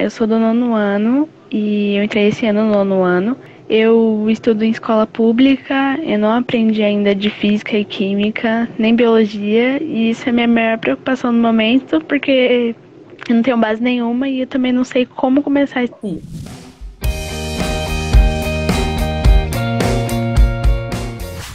Eu sou do nono ano e eu entrei esse ano no nono ano. Eu estudo em escola pública, eu não aprendi ainda de física e química, nem biologia, e isso é a minha maior preocupação no momento, porque eu não tenho base nenhuma e eu também não sei como começar.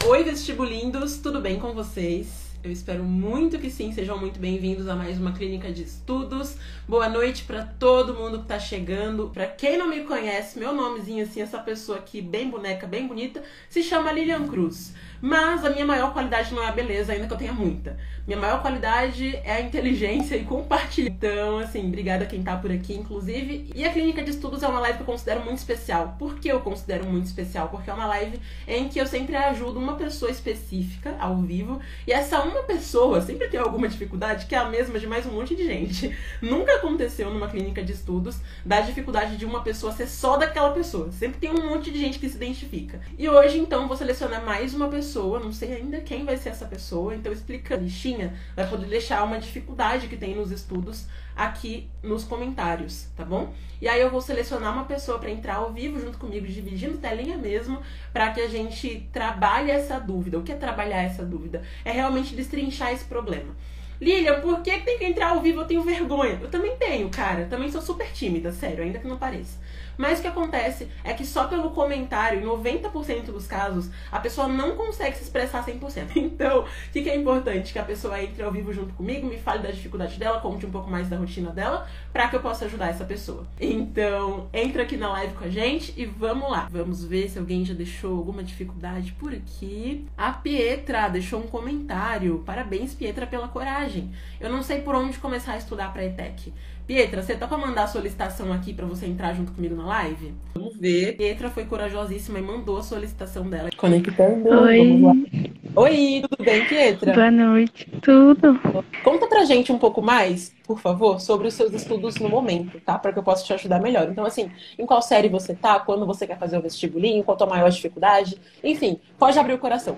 Oi, vestibulindos, tudo bem com vocês? Eu espero muito que sim, sejam muito bem-vindos a mais uma clínica de estudos. Boa noite para todo mundo que tá chegando. Para quem não me conhece, meu nomezinho assim, essa pessoa aqui, bem boneca, bem bonita, se chama Lilian Cruz. Mas a minha maior qualidade não é a beleza, ainda que eu tenha muita. Minha maior qualidade é a inteligência e compartilhar. Então, assim, obrigada a quem tá por aqui, inclusive. E a clínica de estudos é uma live que eu considero muito especial. Por que eu considero muito especial? Porque é uma live em que eu sempre ajudo uma pessoa específica, ao vivo, e essa uma pessoa sempre tem alguma dificuldade, que é a mesma de mais um monte de gente. Nunca aconteceu numa clínica de estudos da dificuldade de uma pessoa ser só daquela pessoa. Sempre tem um monte de gente que se identifica. E hoje, então, vou selecionar mais uma pessoa, não sei ainda quem vai ser essa pessoa, então explica a listinha, vai poder deixar uma dificuldade que tem nos estudos aqui nos comentários, tá bom? E aí eu vou selecionar uma pessoa para entrar ao vivo junto comigo, dividindo telinha mesmo, para que a gente trabalhe essa dúvida. O que é trabalhar essa dúvida? É realmente destrinchar esse problema. Lilian, por que tem que entrar ao vivo? Eu tenho vergonha. Eu também tenho, cara. Eu também sou super tímida, sério, ainda que não pareça. Mas o que acontece é que só pelo comentário, em 90% dos casos, a pessoa não consegue se expressar 100%. Então, o que é importante? Que a pessoa entre ao vivo junto comigo, me fale da dificuldade dela, conte um pouco mais da rotina dela, pra que eu possa ajudar essa pessoa. Então, entra aqui na live com a gente e vamos lá. Vamos ver se alguém já deixou alguma dificuldade por aqui. A Pietra deixou um comentário. Parabéns, Pietra, pela coragem. Eu não sei por onde começar a estudar pra ETEC. Pietra, você tá pra mandar a solicitação aqui pra você entrar junto comigo na live? Vamos ver. Pietra foi corajosíssima e mandou a solicitação dela. Conectando. Oi. Vamos lá. Oi, tudo bem, Pietra? Boa noite, tudo? Conta pra gente um pouco mais, por favor, sobre os seus estudos no momento, tá? Para que eu possa te ajudar melhor. Então, assim, em qual série você tá? Quando você quer fazer o vestibulinho? Qual a tua maior dificuldade? Enfim, pode abrir o coração.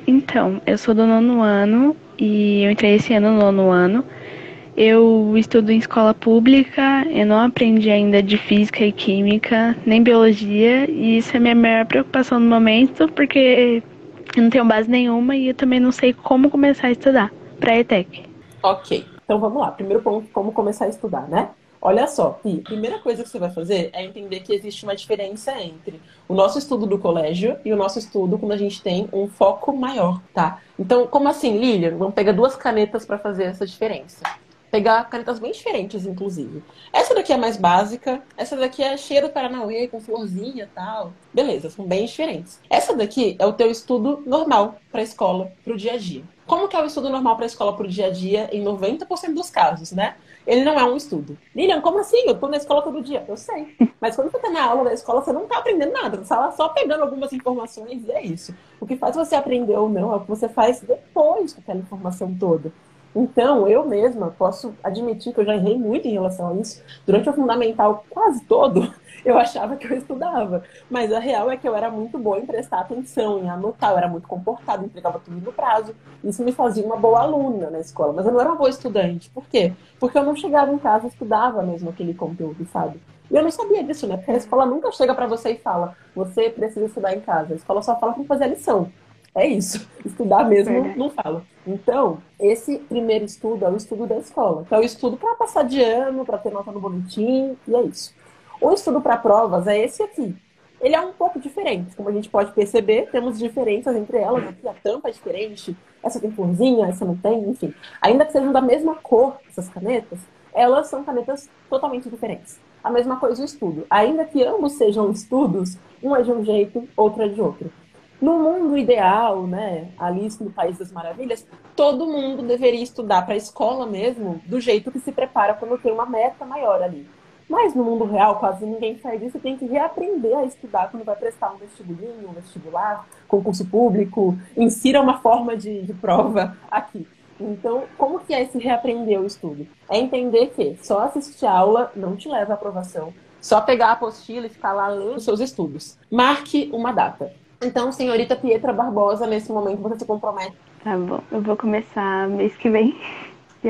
Então, eu sou do nono ano e eu entrei esse ano no nono ano. Eu estudo em escola pública, eu não aprendi ainda de física e química, nem biologia, e isso é a minha maior preocupação no momento, porque eu não tenho base nenhuma e eu também não sei como começar a estudar para a ETEC. Ok, então vamos lá. Primeiro ponto, como começar a estudar, né? Olha só, Pi, a primeira coisa que você vai fazer é entender que existe uma diferença entre o nosso estudo do colégio e o nosso estudo quando a gente tem um foco maior, tá? Então, como assim, Lilian? Vamos pegar duas canetas para fazer essa diferença. Pegar canetas bem diferentes, inclusive. Essa daqui é mais básica, essa daqui é cheia do Paranauê, com florzinha e tal. Beleza, são bem diferentes. Essa daqui é o teu estudo normal para a escola, para o dia a dia. Como que é o estudo normal para a escola, para o dia a dia, em 90% dos casos, né? Ele não é um estudo. Lilian, como assim? Eu tô na escola todo dia. Eu sei. Mas quando você tá na aula da escola, você não tá aprendendo nada. Você tá só pegando algumas informações e é isso. O que faz você aprender ou não é o que você faz depois com aquela informação toda. Então, eu mesma posso admitir que eu já errei muito em relação a isso. Durante o fundamental quase todo, eu achava que eu estudava. Mas a real é que eu era muito boa em prestar atenção, em anotar. Eu era muito comportada, entregava tudo no prazo. Isso me fazia uma boa aluna na escola. Mas eu não era uma boa estudante. Por quê? Porque eu não chegava em casa e estudava mesmo aquele conteúdo, sabe? E eu não sabia disso, né? Porque a escola nunca chega pra você e fala: você precisa estudar em casa. A escola só fala pra fazer a lição. É isso. Estudar mesmo não fala. Então, esse primeiro estudo é o estudo da escola. Que é o estudo para passar de ano, para ter nota no boletim, e é isso. O estudo para provas é esse aqui. Ele é um pouco diferente. Como a gente pode perceber, temos diferenças entre elas. Aqui a tampa é diferente, essa tem florzinha, essa não tem, enfim. Ainda que sejam da mesma cor, essas canetas, elas são canetas totalmente diferentes. A mesma coisa o estudo. Ainda que ambos sejam estudos, um é de um jeito, outro é de outro. No mundo ideal, né, Alice no País das Maravilhas, todo mundo deveria estudar para a escola mesmo, do jeito que se prepara quando tem uma meta maior ali. Mas no mundo real, quase ninguém faz isso e tem que reaprender a estudar quando vai prestar um vestibulinho, um vestibular, concurso público. Insira uma forma de prova aqui. Então, como que é esse reaprender o estudo? É entender que só assistir a aula não te leva à aprovação. Só pegar a apostila e ficar lá lendo os seus estudos. Marque uma data. Então, senhorita Pietra Barbosa, nesse momento você se compromete. Tá bom, eu vou começar mês que vem.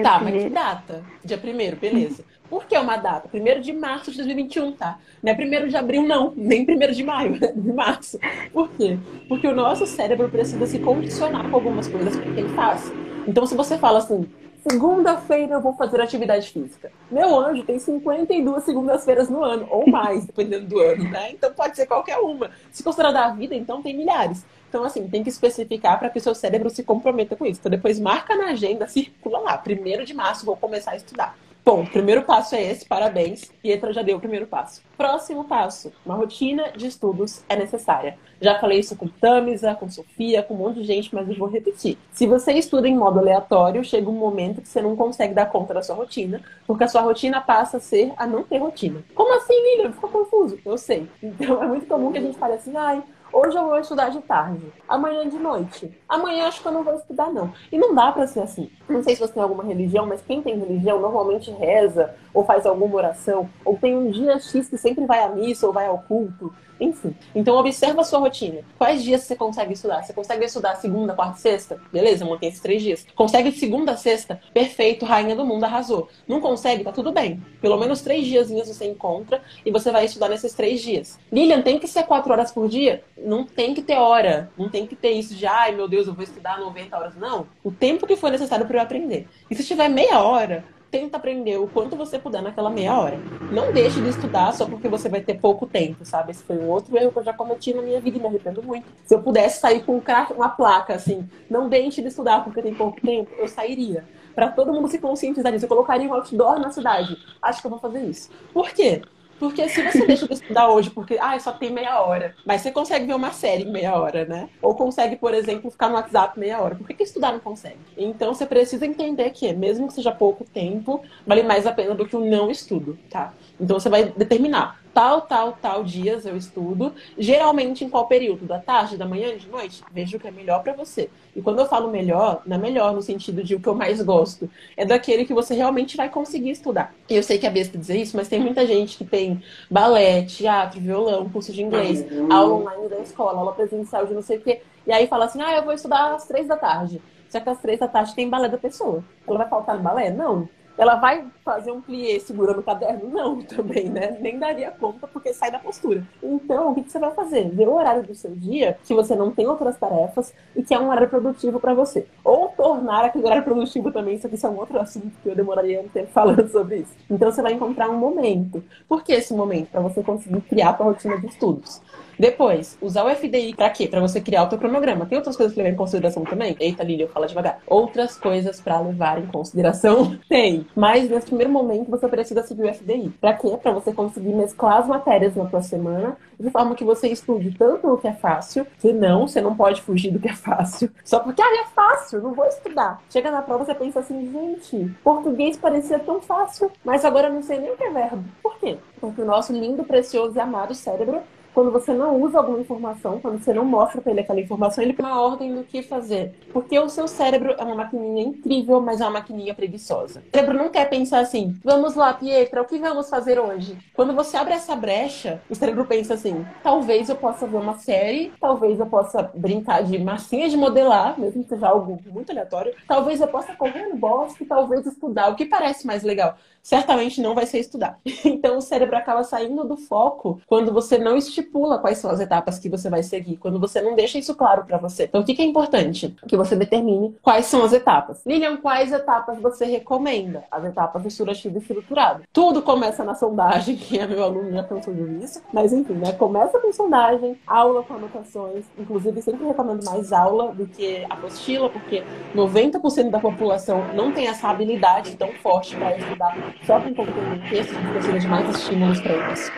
Tá, mas que data? Dia 1º, beleza. Por que uma data? 1º de março de 2021, tá? Não é 1º de abril, não. Nem 1º de maio, é de março. Por quê? Porque o nosso cérebro precisa se condicionar com algumas coisas para que ele faça. Então, se você fala assim, segunda-feira eu vou fazer atividade física. Meu anjo, tem 52 segundas-feiras no ano, ou mais, dependendo do ano, né? Então pode ser qualquer uma. Se considerar da vida, então tem milhares. Então, assim, tem que especificar para que o seu cérebro se comprometa com isso. Então, depois marca na agenda, circula lá. 1º de março vou começar a estudar. Bom, o primeiro passo é esse, parabéns. Pietra já deu o primeiro passo. Próximo passo, uma rotina de estudos é necessária. Já falei isso com Tamisa, com Sofia, com um monte de gente, mas eu vou repetir. Se você estuda em modo aleatório, chega um momento que você não consegue dar conta da sua rotina, porque a sua rotina passa a ser a não ter rotina. Como assim, Lilian? Ficou confuso? Eu sei. Então é muito comum que a gente fale assim, ai, hoje eu vou estudar de tarde, amanhã de noite. Amanhã acho que eu não vou estudar, não. E não dá pra ser assim. Não sei se você tem alguma religião, mas quem tem religião normalmente reza, ou faz alguma oração, ou tem um dia X que sempre vai à missa ou vai ao culto. Enfim. Então observa a sua rotina. Quais dias você consegue estudar? Você consegue estudar segunda, quarta e sexta? Beleza, mantém esses 3 dias. Consegue segunda, sexta? Perfeito, rainha do mundo, arrasou. Não consegue? Tá tudo bem. Pelo menos 3 diazinhos você encontra e você vai estudar nesses 3 dias. Lilian, tem que ser 4 horas por dia? Não tem que ter hora. Não tem que ter isso de, ai meu Deus, eu vou estudar 90 horas. Não. O tempo que for necessário para eu aprender. E se tiver meia hora, tenta aprender o quanto você puder naquela meia hora. Não deixe de estudar só porque você vai ter pouco tempo, sabe? Esse foi um outro erro que eu já cometi na minha vida e me arrependo muito. Se eu pudesse sair com uma placa assim, não deixe de estudar porque tem pouco tempo, eu sairia. Para todo mundo se conscientizar disso. Eu colocaria um outdoor na cidade. Acho que eu vou fazer isso. Por quê? Porque se você deixa de estudar hoje porque só tem meia hora, mas você consegue ver uma série em meia hora, né? Ou consegue, por exemplo, ficar no WhatsApp meia hora. Por que estudar não consegue? Então você precisa entender que, mesmo que seja pouco tempo, vale mais a pena do que o não estudo, tá? Então você vai determinar tal dias eu estudo. Geralmente em qual período? Da tarde, da manhã, de noite? Veja o que é melhor pra você. E quando eu falo melhor, não é melhor no sentido de o que eu mais gosto. É daquele que você realmente vai conseguir estudar. E eu sei que é besta dizer isso, mas tem muita gente que tem balé, teatro, violão, curso de inglês, aula online da escola, aula presencial de não sei o quê. E aí fala assim, eu vou estudar às 3 da tarde. Só que às 3 da tarde tem balé da pessoa. Ela vai faltar no balé? Não. Ela vai fazer um plié segurando o caderno? Não, também, né? Nem daria conta porque sai da postura. Então, o que você vai fazer? Ver o horário do seu dia, que você não tem outras tarefas e que é um horário produtivo para você. Ou tornar aquele horário produtivo também, isso aqui é um outro assunto que eu demoraria um tempo falando sobre isso. Então, você vai encontrar um momento. Por que esse momento? Para você conseguir criar a sua rotina de estudos. Depois, usar o FDI pra quê? Pra você criar o teu cronograma. Tem outras coisas pra levar em consideração também? Eita, Lília, fala devagar. Outras coisas pra levar em consideração? Tem. Mas, nesse primeiro momento, você precisa seguir o FDI. Pra quê? Pra você conseguir mesclar as matérias na tua semana, de forma que você estude tanto o que é fácil, que não, você não pode fugir do que é fácil. Só porque, é fácil, não vou estudar. Chega na prova, você pensa assim, gente, português parecia tão fácil, mas agora eu não sei nem o que é verbo. Por quê? Porque o nosso lindo, precioso e amado cérebro, quando você não usa alguma informação, quando você não mostra para ele aquela informação, ele tem uma ordem do que fazer. Porque o seu cérebro é uma maquininha incrível, mas é uma maquininha preguiçosa. O cérebro não quer pensar assim, vamos lá, Pietra, o que vamos fazer hoje? Quando você abre essa brecha, o cérebro pensa assim, talvez eu possa ver uma série, talvez eu possa brincar de massinha de modelar, mesmo que seja algo muito aleatório, talvez eu possa correr no bosque, talvez estudar, o que parece mais legal. Certamente não vai ser estudar. Então o cérebro acaba saindo do foco quando você não estipula quais são as etapas que você vai seguir, quando você não deixa isso claro para você. Então o que é importante? Que você determine quais são as etapas. Lilian, quais etapas você recomenda? As etapas do estrutivo e estruturado. Tudo começa na sondagem, quem é meu aluno já pensou nisso, mas enfim, né? Começa com sondagem, aula com anotações, inclusive sempre recomendo mais aula do que apostila, porque 90% da população não tem essa habilidade tão forte para estudar só com conteúdo em texto, a gente precisa de mais estímulos para isso.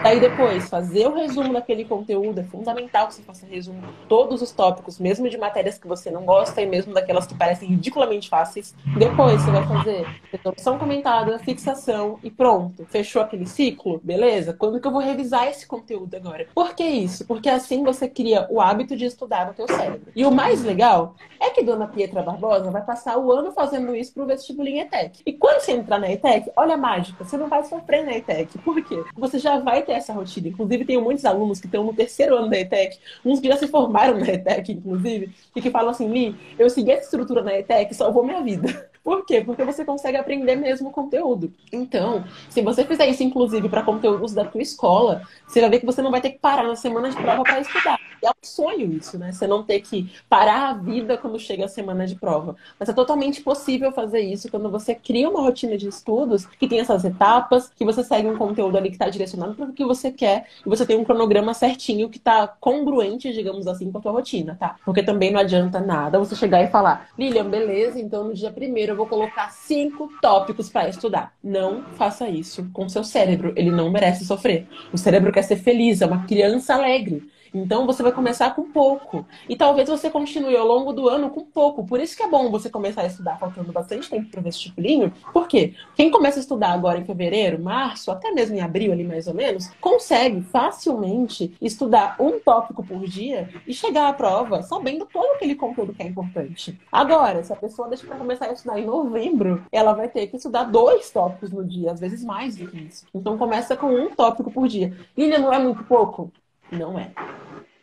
Daí depois, fazer o resumo daquele conteúdo, é fundamental que você faça resumo de todos os tópicos, mesmo de matérias que você não gosta e mesmo daquelas que parecem ridiculamente fáceis. Depois você vai fazer resolução comentada, fixação e pronto. Fechou aquele ciclo? Beleza? Quando que eu vou revisar esse conteúdo agora? Por que isso? Porque assim você cria o hábito de estudar no teu cérebro. E o mais legal é que Dona Pietra Barbosa vai passar o ano fazendo isso pro vestibular em ETEC. E quando você entrar na ETEC, olha a mágica, você não vai sofrer na ETEC. Por quê? Você já vai ter essa rotina. Inclusive, tenho muitos alunos que estão no 3º ano da ETEC, uns que já se formaram na ETEC, inclusive, e que falam assim, Li, eu segui essa estrutura na ETEC, salvou minha vida. Por quê? Porque você consegue aprender mesmo o conteúdo. Então, se você fizer isso, inclusive, para conteúdos da tua escola, você vai ver que você não vai ter que parar na semana de prova para estudar. É um sonho isso, né? Você não ter que parar a vida quando chega a semana de prova. Mas é totalmente possível fazer isso quando você cria uma rotina de estudos que tem essas etapas, que você segue um conteúdo ali que está direcionado para o que você quer e você tem um cronograma certinho que está congruente, digamos assim, com a tua rotina, tá? Porque também não adianta nada você chegar e falar, Lilian, beleza, então no dia primeiro eu vou colocar 5 tópicos para estudar. Não faça isso com seu cérebro, ele não merece sofrer. O cérebro quer ser feliz, é uma criança alegre. Então você vai começar com pouco. E talvez você continue ao longo do ano com pouco. Por isso que é bom você começar a estudar faltando bastante tempo para o vestibulinho. Por quê? Quem começa a estudar agora em fevereiro, março, até mesmo em abril ali mais ou menos, consegue facilmente estudar um tópico por dia e chegar à prova sabendo todo aquele conteúdo que é importante. Agora, se a pessoa deixa para começar a estudar em novembro, ela vai ter que estudar 2 tópicos no dia, às vezes mais do que isso. Então começa com um tópico por dia. Lilian, não é muito pouco? Não é.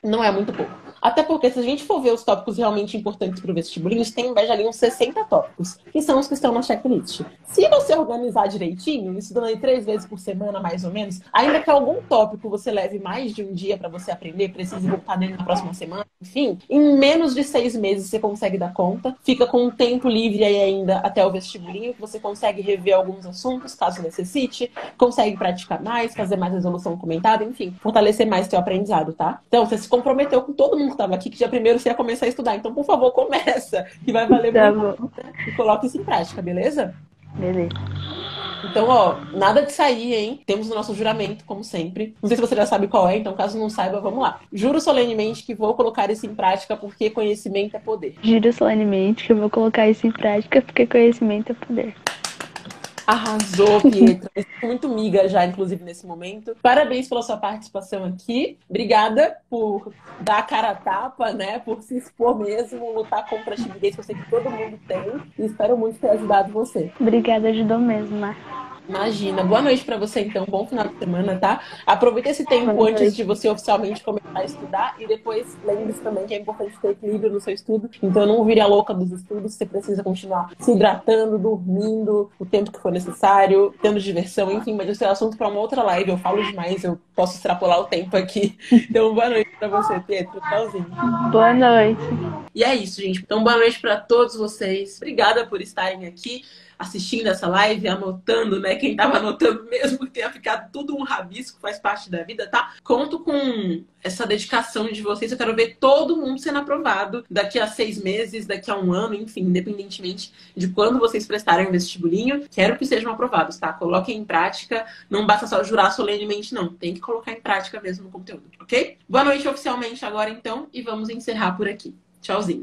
Não é muito pouco. Até porque, se a gente for ver os tópicos realmente importantes para o vestibulinho, tem em média ali uns 60 tópicos, que são os que estão na checklist. Se você organizar direitinho, estudando aí 3 vezes por semana, mais ou menos, ainda que algum tópico você leve mais de um dia para você aprender, precise voltar nele na próxima semana, enfim, em menos de 6 meses você consegue dar conta, fica com um tempo livre aí ainda até o vestibulinho, que você consegue rever alguns assuntos, caso necessite, consegue praticar mais, fazer mais resolução comentada, enfim, fortalecer mais seu aprendizado, tá? Então, você se comprometeu com todo mundo que estava aqui, que dia primeiro você ia começar a estudar. Então, por favor, começa, que vai valer Tá muito. bom. E coloque isso em prática, beleza? Beleza. Então, ó, nada de sair, hein? Temos o nosso juramento, como sempre. Não sei se você já sabe qual é, então caso não saiba, vamos lá. Juro solenemente que vou colocar isso em prática porque conhecimento é poder. Juro solenemente que eu vou colocar isso em prática porque conhecimento é poder. Arrasou, Pietra. Muito miga já, inclusive, nesse momento. Parabéns pela sua participação aqui. Obrigada por dar a cara a tapa, né? Por se expor mesmo, lutar contra a timidez que eu sei que todo mundo tem. E espero muito ter ajudado você. Obrigada, ajudou mesmo, Mar. Imagina. Boa noite pra você, então. Bom final de semana, tá? Aproveita esse tempo Boa antes noite. de você oficialmente começar a estudar e depois lembre-se também que é importante ter equilíbrio no seu estudo. Então não vire a louca dos estudos. Você precisa continuar se hidratando, dormindo o tempo que for necessário, tendo diversão, enfim. Mas esse é assunto para uma outra live. Eu falo demais, eu posso extrapolar o tempo aqui. Então boa noite pra você, Pietro. Tchauzinho. Boa noite. E é isso, gente. Então boa noite pra todos vocês. Obrigada por estarem aqui assistindo essa live, anotando, né? Quem tava anotando mesmo que tenha ficado tudo um rabisco, faz parte da vida, tá? Conto com essa dedicação de vocês. Eu quero ver todo mundo sendo aprovado daqui a 6 meses, daqui a 1 ano, enfim, independentemente de quando vocês prestarem o vestibulinho. Quero que sejam aprovados, tá? Coloquem em prática. Não basta só jurar solenemente, não. Tem que colocar em prática mesmo no conteúdo, ok? Boa noite oficialmente agora, então, e vamos encerrar por aqui. Tchauzinho.